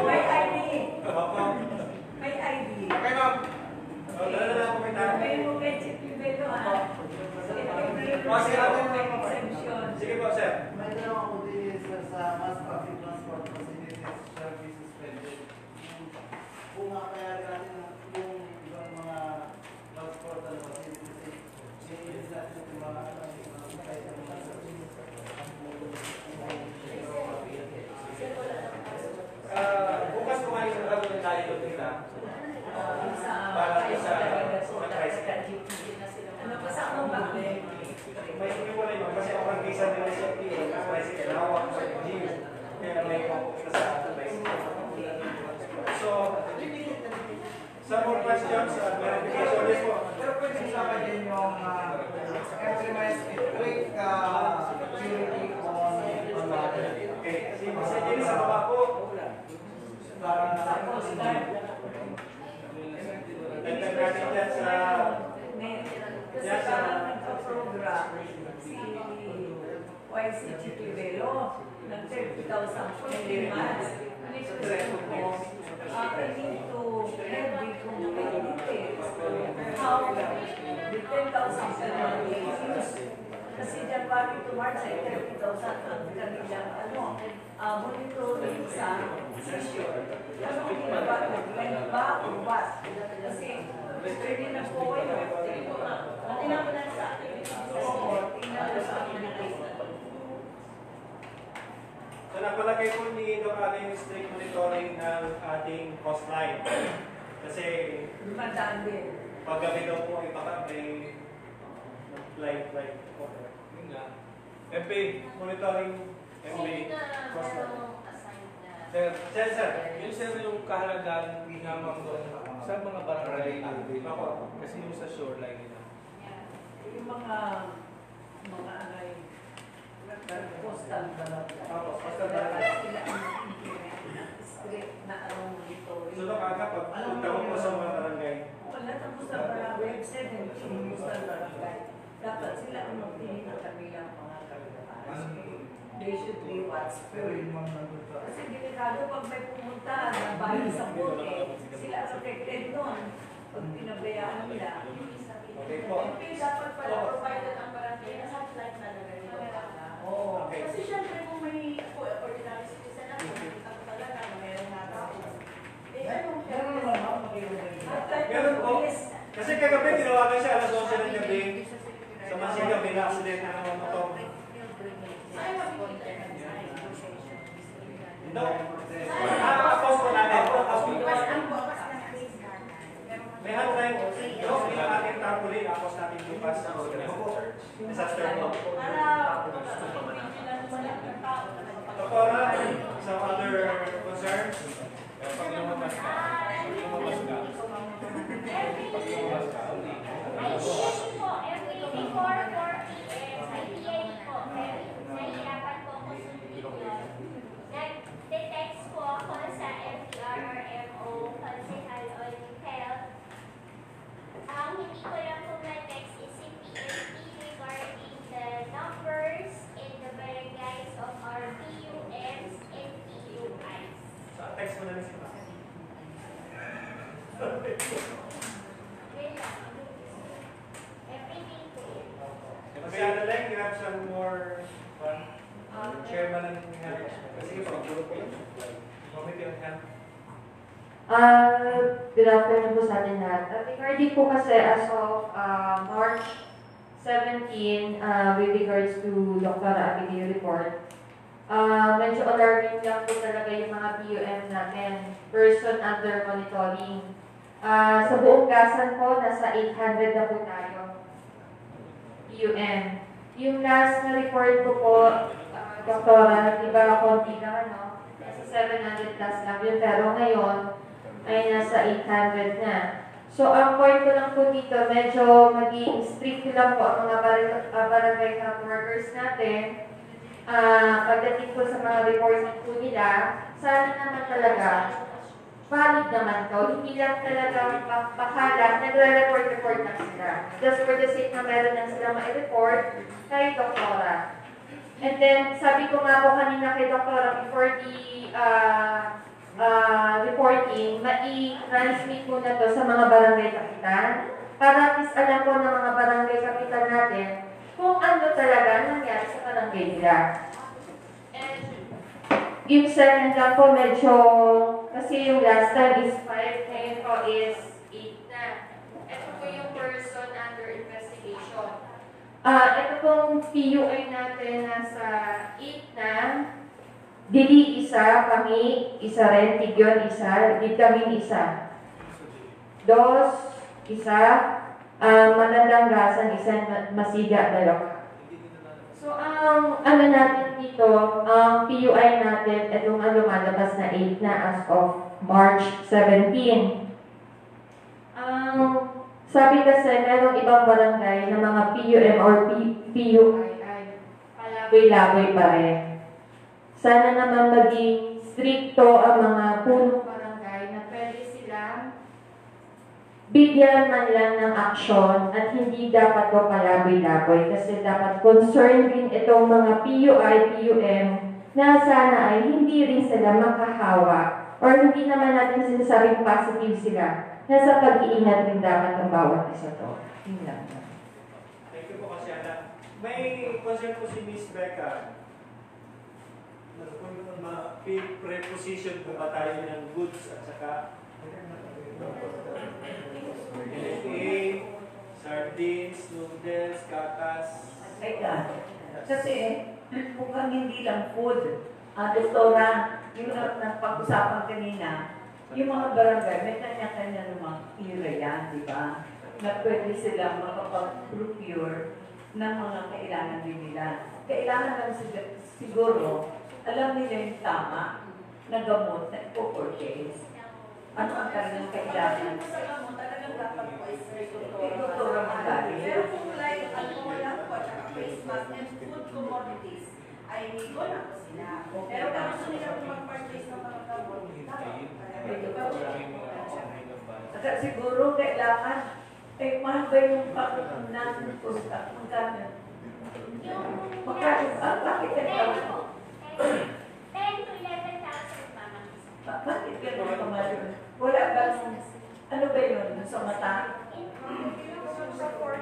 May ID. May ID. Okay ma'am. Dala na ako may tayo. May message yung Sige po sir. May tanong ako din sa mass public transport facilities services pending. Kung makakayari natin yung ibang mga transport and facilities, hindi natin yung mga kahit ang mga services. Bukas po kayo sa gagawin tayo doon nila. Para sa tricycle. Ano kasama ba? May hindi ko na yun kasi ako nag-visa nila sa tricycle. Nakawak ko sa gym. Kaya may focus na sa tricycle. So, some more questions and verification this po. Pero pwede kasama din yung implement quick security on the Okay, si Jenny sa baba po. Dagdag natin dyan sa... Kasi parang nagpa-program si YC Chiquivelo ng 30,000 for 3 months. Ang expression ko, I need to have the complete details how the 10,000 per month is used. Kasi January to March ay 30,000 ang kanilang monitoring sa issue. Ano ang ginagawa ko? When ba or what? Kasi pwede na po kayo. Tingnan mo na sa akin. Oo, tingnan mo sa akin. So napalagay po ni Doc Ana yung strict monitoring ng ating cost line. Kasi Dumadaan din. paggabi daw po baka may light. Yun nga. MP, monitoring MP cost line. Sir. Yun sir yung kahalagaan nga ma'am doon sa mga barangay kasi yung sa shoreline nila. Yung mga anay, postal barangay. Postal barangay. Sila ang strict na monitoring. So Doc Ana, pag punta mo po sa mga barangay, Wala ng postal barangay, 17 postal barangay. Dapat sila ang magtingin ng kanilang mga kagawaan. They should be watchful. Kasi delikado pag may pumunta na bahay sa bote, sila affected nun. Pag pinabayaan nila, Okay po. Dapat pala provided ang barangay na satellite talaga nito. Oo. Okay. Kasi syempre kung may ordinary citizen ako, ako talaga na meron nga tao. Eh, anong Meron po. Kasi kagabi, tinawagan siya alas 11 ng gabi. Sa Masiga, may na-accident na naman motor. No. Post po natin. May hotline. No, may ating tarpaulin. Post natin bukas. Disaster po. Doktora, some other concerns? Every before 4 p.m. sa PA po, nahihirapan po ako sundin yun. Nag-text po ako sa MPR or MO, Consihal on Health. Ang hindi ko lang po na-text is si PNP regarding the numbers in the barangays of our PUMs and PUIs. So, text mo na rin si Mas. Everything po yun. Kasi ano lang, you have some more chairman ng sige po, gulo po yun. Committee on Health. Good afternoon po sa atin lahat. Regarding po kasi as of March 17, with regards to Dr. Abigail report, medyo alarming lang po talaga yung mga PUM natin, person under monitoring. Sa buong gasan po, nasa 800 na po tayo. PUM. Yung last na report ko po, Doktora, di ba konti lang, ano? Nasa 700 plus lang yun, pero ngayon ay nasa 800 na. So, ang point ko lang po dito, medyo maging strict lang po ang mga barangay health workers natin. Pagdating po sa mga reporting po nila, sana naman talaga, valid naman to. Hindi lang talaga pakalang, nagre-report na sila. Just for the sake na meron lang sila ma-report kay Doktora. And then, sabi ko nga po kanina kay Doktora, before the reporting, mai-transmit po na to sa mga barangay kapitan para at least alam po ng mga barangay kapitan natin kung ano talaga nangyari sa barangay nila. And yung second lang po, medyo, kasi yung last time is 5, ngayon po is 8 na. Ito po yung person under investigation. Ito pong PUI natin nasa 8 na. Dili isa, kami, isa rin, Tigyon, isa, Vitamin, isa. Dos, isa, Manandanggasan, isa, Masiga, dalawa. So, ang ano natin dito, ang PUI natin, itong lumalabas na 8 na as of March 17. Sabi kasi, merong ibang barangay na mga PUM or PUI ay palaboy-laboy pa rin. Sana naman maging stricto ang mga punong barangay na pwede silang bigyan man lang ng aksyon at hindi dapat ko palaboy-laboy kasi dapat concern din itong mga PUI, PUM na sana ay hindi rin sila makahawa or hindi naman natin sinasabing positive sila. Nasa pag-iingat rin dapat ang bawat isa to. Yun lang. Thank you po kasi Ana. May concern po si Miss Becca. Preposition po ba tayo ng goods at saka LFA, sardines, noodles, katas. Teka, kasi mukhang hindi lang food. Doktora, yung napag-usapan kanina, yung mga barangay, may kanya-kanya ng mga pira yan, di ba? Na pwede silang makapag-procure ng mga kailangan din nila. Kailangan lang siguro, alam nila yung tama na gamot na ipo-purchase. Ano ang kanilang kailangan? Sa gamot, talagang dapat po is Doktora Magali. Pero kung like, alcohol lang po, tsaka face mask and food commodities, ay go na po sila. Pero kung gusto nila kung mag-purchase ng mga gamot, At siguro kailangan, mahal ba yung pagkukunan ng ustak? Magkano? Magkano? Bakit ito? 10 to 11,000 pa. Bakit gano'n pa mahal? Wala ba? Ano ba yun? Sa mata? sa 4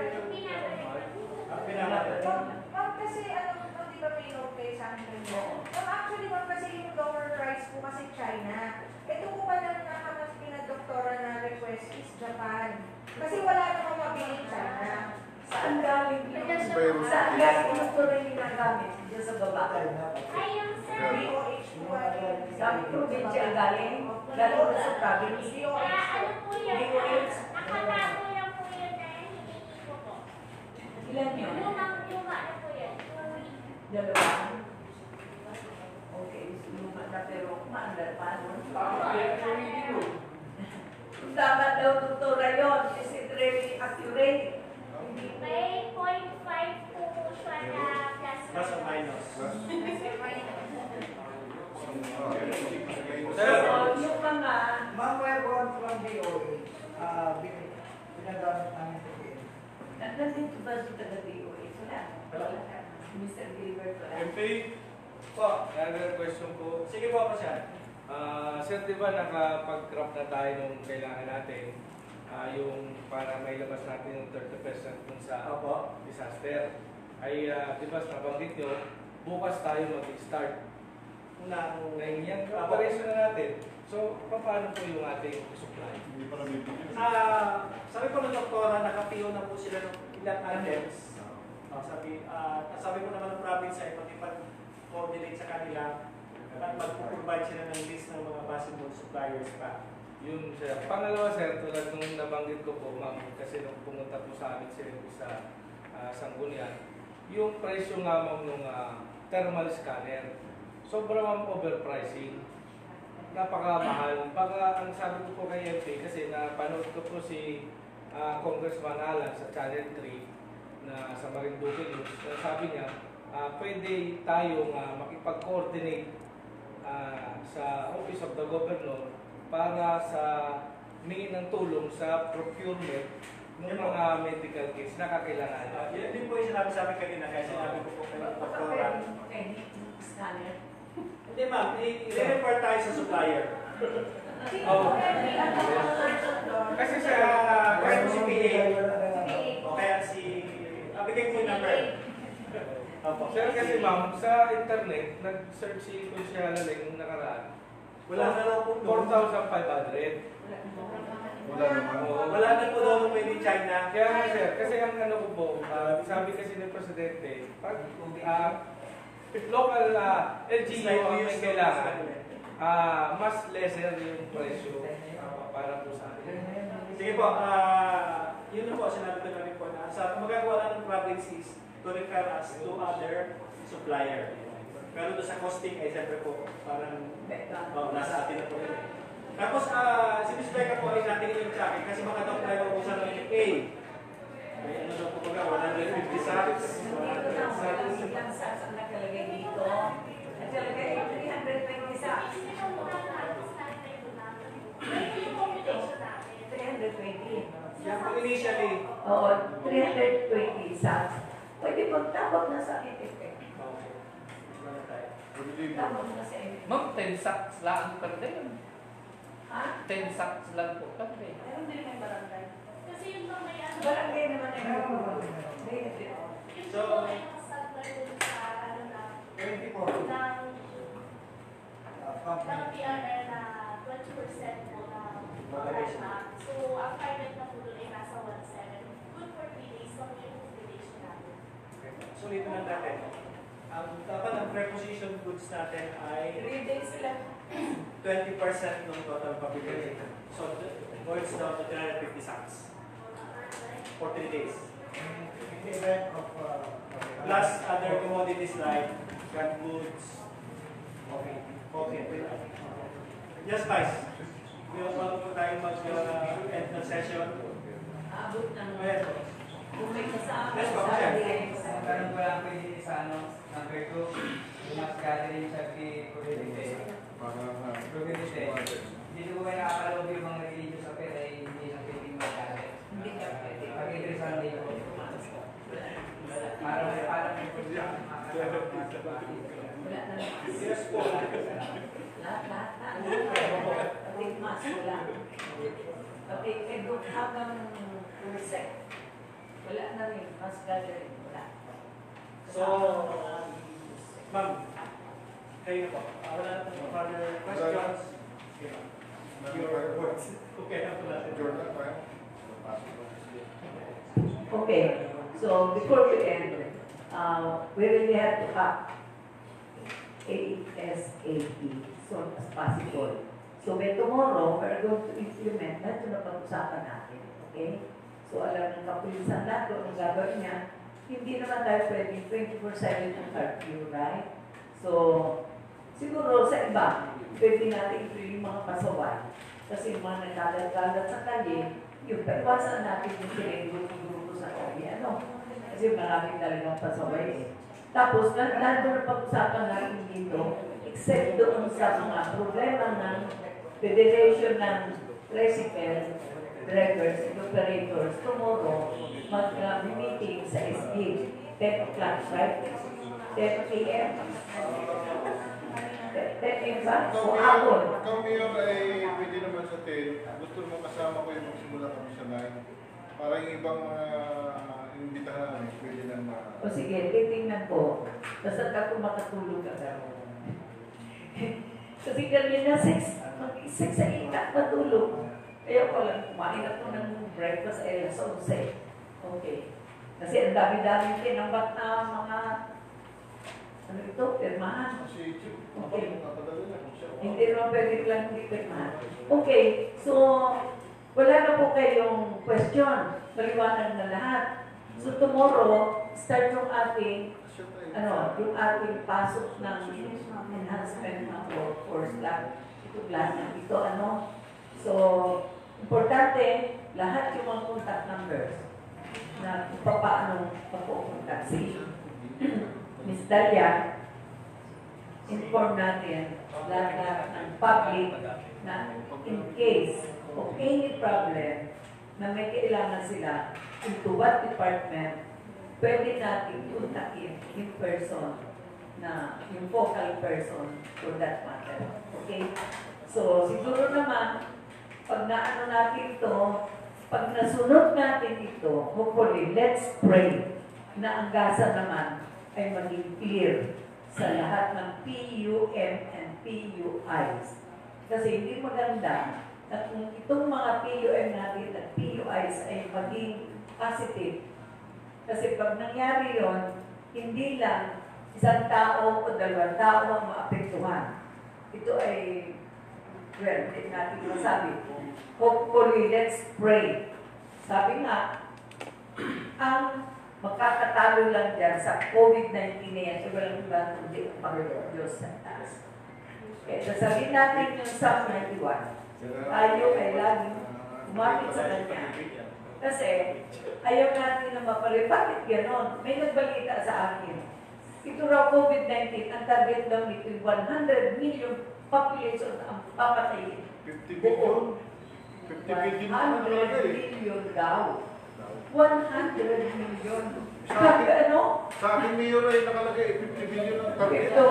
si China. Ito po pa lang nakamas pinadoktora na request is Japan. Kasi wala namang mabiling China. Saan galing yun? Pero- Saan galing yung tuloy ginagamit? Diyan sa baba. Ay, yung sir. Sabi probinsya galing. Galing na sa province. Ano po yun? Nakatago lang po yun dahil hiningi ko po. Ilan yun? Luma na po yun. Dalawa. Okay, luma na pero maandar pa nun. Tama daw, doktora yun. Is it really accurate? May 0.5 po siya na plus. Plus or minus. So, yung mga Ma'am, we're born from DOA. Pinagamit namin sa DOA. nandito ba sa taga-DOA? Wala. Mr. Gilbert, wala. MP, po, another question po. Sige po, Pasyan. Sir, di ba nakapag-crop na tayo nung kailangan natin, yung para may labas natin yung 30% dun sa disaster, ay di ba nabanggit nyo, bukas tayo mag-start ng yan, operation na natin. So, paano po yung ating supply? Hindi pa namin bigyan. Sabi po ng doktora, naka-PO na po sila ng ilang items. Sabi po naman ng province ay pag-coordinate sa kanila at mag-provide sila ng list ng mga possible suppliers pa. Yun, sir. Pangalawa, sir, tulad nung nabanggit ko po, ma'am, kasi nung pumunta po sa amin sila sa Sanggunian, yung presyo nga, ma'am, nung thermal scanner, sobrang ma'am overpricing. Napakamahal. Baka ang sabi ko po kay MP, kasi napanood ko po si Congressman Alan sa Channel 3 na sa Marinduque News, sabi niya, pwede tayong makipag-coordinate sa Office of the Governor para sa humingi ng tulong sa procurement ng mga medical kits na kakailangan. Yun din po yung sinabi sa amin kanina, kaya sinabi ko po kay doktora. Scanner. Hindi ma'am, i-refer tayo sa supplier. Kasi sa kaya po si PA, o kaya si, bigay ko yung number. Sir, kasi ma'am, sa internet, nag-search si Kunsya Laling nung nakaraan. Wala na lang po doon. 4,500. Wala naman. Wala na po doon made in China. Kaya nga sir, kasi ang ano ko po, sabi kasi ng Presidente, pag local LGU ang may kailangan, mas lesser yung presyo para po sa atin. Sige po, yun na po, sinabi ko na rin po na sa magagawa lang ng provinces to refer us to other supplier. Pero doon sa costing, ay siyempre po, parang nasa atin na po yun. Tapos, si Ms. Becca po ay natin yung sa akin kasi baka daw tayo ubusan ng A. Ay ano daw po baga, 150 sacks. Ilang sacks ang nakalagay dito. At talaga 320 sacks. 320. Yan po initially. Oo, 320 sacks. Pwede pag tabot na sa EPP. Tabot na sa EPP. Ma'am, 10 sacks lang per day. Ha? 10 sacks lang po per day. Meron din may barangay. Kasi yun ba may ano? Barangay naman ay So, may supply dun sa ano na 24. ng PRR na 20% po na so, ang private na po dun ay nasa 1.7. Good for 3 days lang yung installation natin. So, ito na natin. Ang dapat ang preposition goods natin ay 3 days lang. 20% ng total pabili. So, words down to 350 sacks for 3 days. In the event of Plus other commodities like canned goods. Okay. Yes, guys. Bago po tayo mag-end ng session. Abot ng Ayan. kung may kasama Yes, sa Papa. Meron ko lang pwede sa number 2, yung mas gathering sa Providente. Providente. Hindi ko kayo nakakalob yung mga religious affair ay hindi na pwedeng mag-gathering. Hindi ka pwede. Pag-interesan din ko. Para may Wala na naman. Yes po. Lahat na. Pati mas wala. Pati eduk hanggang resek. Wala na rin. Mas gathering. Wala. So, ma'am, Kayo na po. Wala na po further questions. Your words. Okay na po natin. Jordan, tayo. Okay, so before we end, we really have to act ASAP as soon as possible. So by tomorrow, we're going to implement lahat yung napag-usapan natin. Okay? So alam ng kapulisan lahat kung ang gagawin niya. Hindi naman tayo pwedeng 24/7 ang curfew, right? So, siguro sa iba, pwede natin ito yung mga pasaway. Kasi yung mga nagkalat-kalat sa kalye, yung paiwasan natin yung siniguro sa kalye. Ano? Kasi maraming talagang pasaway eh. Tapos, nandun ang pag-usapan natin dito, except doon sa mga problema ng Federation ng Tricycle Drivers and Operators, tomorrow, mag-meeting sa SG, 10 o'clock, right? 10 a.m. 10 a.m. ba? O hapon? Ikaw, Mayor, ay pwede naman sa 10. Gusto mo kasama ko yung magsimula kami sa 9. Para yung ibang mga imbitahan namin, pwede na O sige, titingnan ko. Basta ako makatulog agad. Kasi kanina 6 sa ina, matulog. Kaya ko lang kumain ako ng breakfast ay alas 11. Okay. Kasi ang dami-dami tinambat na mga ano ito, pirmahan. Okay. Hindi naman pwede lang hindi pirmahan. Okay, so wala na po kayong question. Maliwanag na lahat. So tomorrow, start yung ating yung ating pasok ng enhancement ng workforce lang. Ito So, importante, lahat yung mga contact numbers na kung paano mapupunta. Si Ms. Dalia, inform natin lahat ng public na in case of any problem na may kailangan sila into what department, pwede natin kontakin in person na yung focal person for that matter. Okay? So, siguro naman, pag naano natin ito, pag nasunod natin ito, hopefully, let's pray na ang gasa naman ay maging clear sa lahat ng PUM and PUIs. Kasi hindi maganda na kung itong mga PUM natin at PUIs ay maging positive. Kasi pag nangyari yon, hindi lang isang tao o dalawang tao ang maapektuhan. Ito ay, well, hindi natin masabi. Hopefully, let's pray. Sabi nga, ang makakatalo lang dyan sa COVID-19 na yan, walang iba kundi ang Panginoon Diyos sa taas. Kaya sasabihin natin yung Psalm 91. Tayo ay laging umapit sa Kanya. Kasi ayaw natin na mapalay. Bakit gano'n? May nagbalita sa akin. Ito raw COVID-19, ang target daw nito 100 million population ang papatayin. 50 billion? 50 billion na talaga 100 eh. million daw. 100 million. Sa Sabi akin, ano? Sa akin, Mayor, ay nakalagay 50 billion ang target. Ito,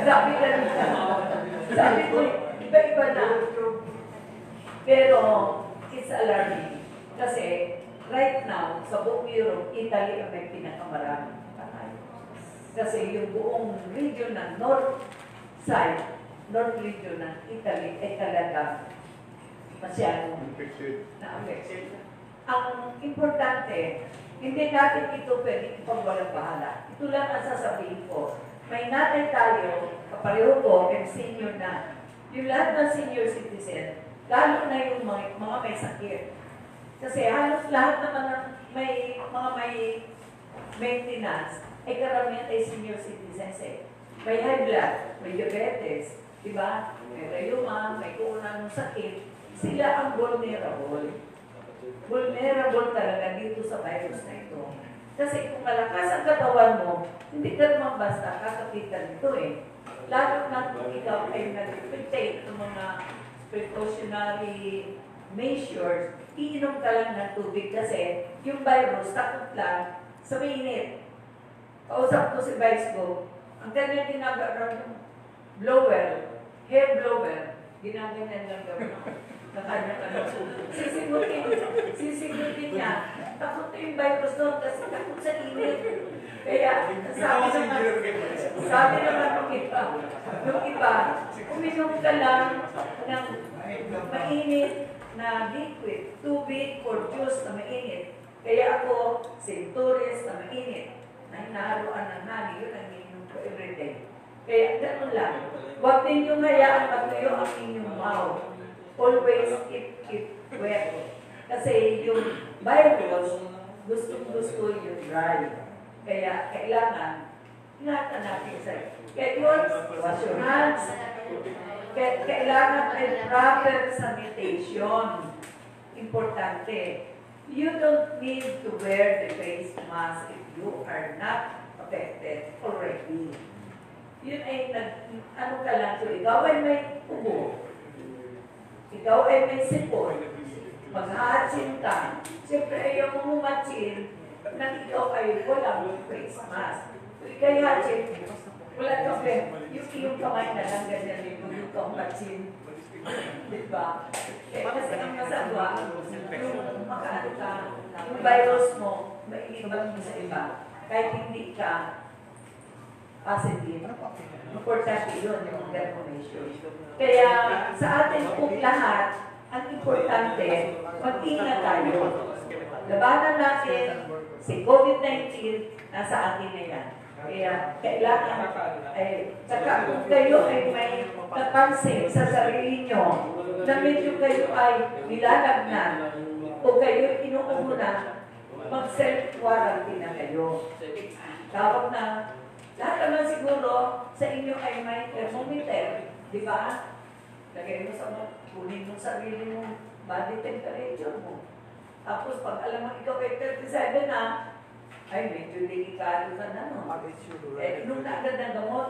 sabi na rin siya. Sabi ko, iba-iba na. Pero, it's alarming. Kasi, right now, sa buong Europe, Italy ang may pinakamaraming patay. Kasi yung buong region ng North region ng Italy ay talaga masyadong na-affected. Ang importante, hindi natin ito pwede ipagwalang bahala. Ito lang ang sasabihin ko. May nanay tayo, kapareho ko, and senior na. Yung lahat ng senior citizen, lalo na yung mga may sakit. Kasi halos lahat naman ng mga may maintenance, ay karamihan ay senior citizens eh. May high blood, may diabetes, diba? May rheuma, may kuunang sakit. Sila ang vulnerable. Vulnerable talaga dito sa virus na ito. Kasi kung malakas ang katawan mo, hindi ka naman basta kakapitan nito eh. Lalo na kung ikaw ay nag-take ng mga precautionary measures, iinom ka lang ng tubig kasi yung virus takot lang sa mainit. Kausap ko si Vice ko, ang kanyang ginagawa ng blower, hair blower, ginagawa lang gawin na kanyang sisigutin niya. Takot na yung virus doon kasi takot sa init. Kaya sabi naman nung iba, uminom ka lang ng mainit na liquid, tubig or juice na mainit. Kaya ako, Centuries na mainit, na hinahaluan ng honey, yun ang ininom ko everyday. Kaya ganun lang. Huwag ninyong hayaan matuyo ang inyong mouth. Always keep it wet. Kasi yung virus, gustong-gusto yung dry. Kaya kailangan, ingatan natin sa kaya yun, wash your hands. Kailangan ay proper sanitation. Importante. You don't need to wear the face mask if you are not affected already. Yun ay ano ka lang, so ikaw ay may ubo. Ikaw ay may sipon. Mag-hatsin ka. Siyempre ayaw mo humatsin nang ikaw ay walang face mask. So ikay hatsin, wala kang yung iyong kamay na lang ganyan yung kang hatsin. Diba? Kasi ang masagwa, yung makaano ka, yung virus mo, mailibat mo sa iba. Kahit hindi ka positive. Importante yun, yung confirmation. Kaya sa atin po lahat, ang importante, mag-ingat tayo. Labanan natin si COVID-19, nasa atin na yan. Kaya kailangan, saka kung kayo ay may napansin sa sarili nyo, na medyo kayo ay nilalagnan, o kayo inuubo na, mag-self-quarantine na kayo. Tawag na, lahat naman siguro sa inyo ay may thermometer, di ba? Lagay mo sa kunin mo sarili mo, body temperature mo. Tapos pag alam mo ikaw ay 37 na, ay medyo delikado ka na, no? Nung naagad ng gamot,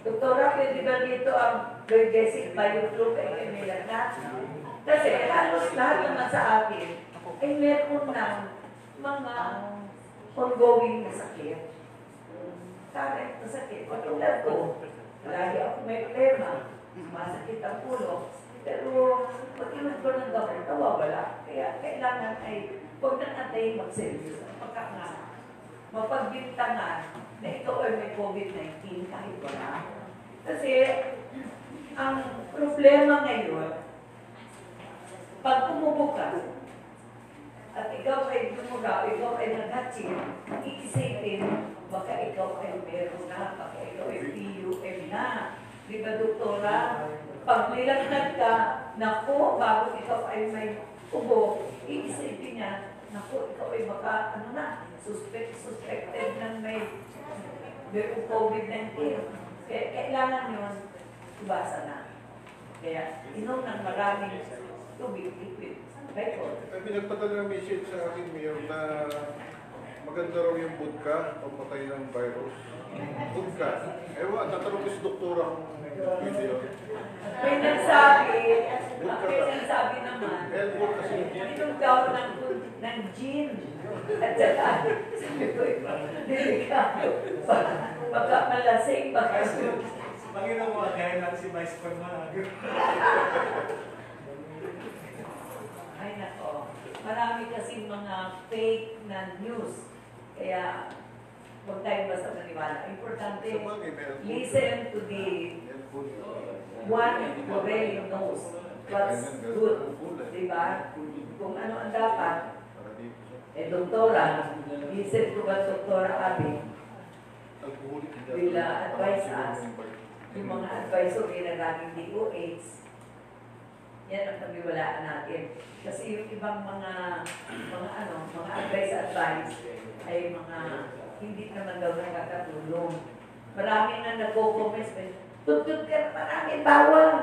Doktora, pwede ba dito ang Vergesic Bioflu kay Emilia na? Kasi halos lahat naman sa atin ay meron ng mga ongoing na sakit. Current na sakit. Patulad ko, lagi ako may problema, masakit ang ulo, pero pag-iwan ko ng gamot, nawawala. Kaya kailangan ay huwag nang atay mag-service. Mapagbintangan na ito ay may COVID-19 kahit wala. Kasi ang problema ngayon, pag umubo ka at ikaw ay dumuga, ikaw ay naghatsin, iisipin, baka ikaw ay meron na, baka ikaw ay PUM na. Di ba, doktora? Pag nilagnat ka, naku, bago ikaw ay may ubo, iisipin niya, naku, ikaw ay baka, ano na, suspected ng may COVID-19. Kaya kailangan yun, ibasa na. Kaya inom ng maraming tubig, liquid. Record. Pinagpadala ng message sa akin, Mayor, na maganda raw yung vodka o patay ng virus. Vodka. Ewan, tatanong ko si doktora kung video. May nagsabi naman, inom daw ng gin. At saka, sabi ko, delikado. Baka malasing, baka Panginoon mo, kaya natin si Vice President. Ay nako, marami kasi mga fake na news. Kaya, huwag tayo basta maniwala. Importante, listen to the one who really knows what's good. Diba? Kung ano ang dapat, doktora, listen to what Doktora Abby will advise us. Yung mga advisory na laging DOH, yan ang pagbiwalaan natin. Kasi yung ibang mga advice ay mga hindi naman daw nakakatulong. Marami na nagko-comments, tutut ka na maraming bawang.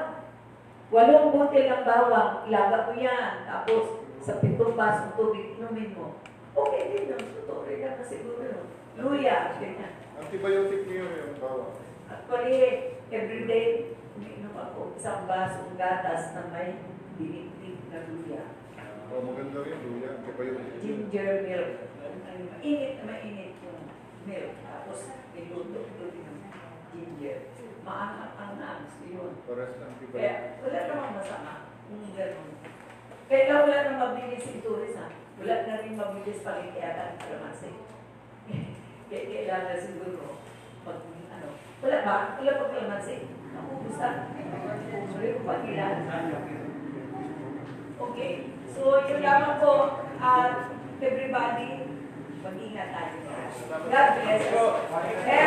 8 butil ng bawang, ilaga mo yan. Tapos, sa 7 basong tubig, inumin mo. Okay din yun, totoo rin na siguro yun. Luya, ganyan. Antibiotic niyo yung bawang. Actually, everyday, umiinom ako 1 basong gatas na may dinikdik na luya. Maganda rin, luya. Antibiotic. Ginger milk. Mainit na mainit yung milk. Tapos, niluto din ng ginger. Maangang-angang yun. Kaya, wala namang masama. Kaya wala nang mabilis yung tourist, ha? Wala na rin mabilis pangitiatan ng kalamansi. kailangan siguro, pag, ano, wala ba? Wala pa clemency? Nakubusta? Sorry ko pa Okay, so yun lamang po, everybody, mag-ingat tayo. God bless us.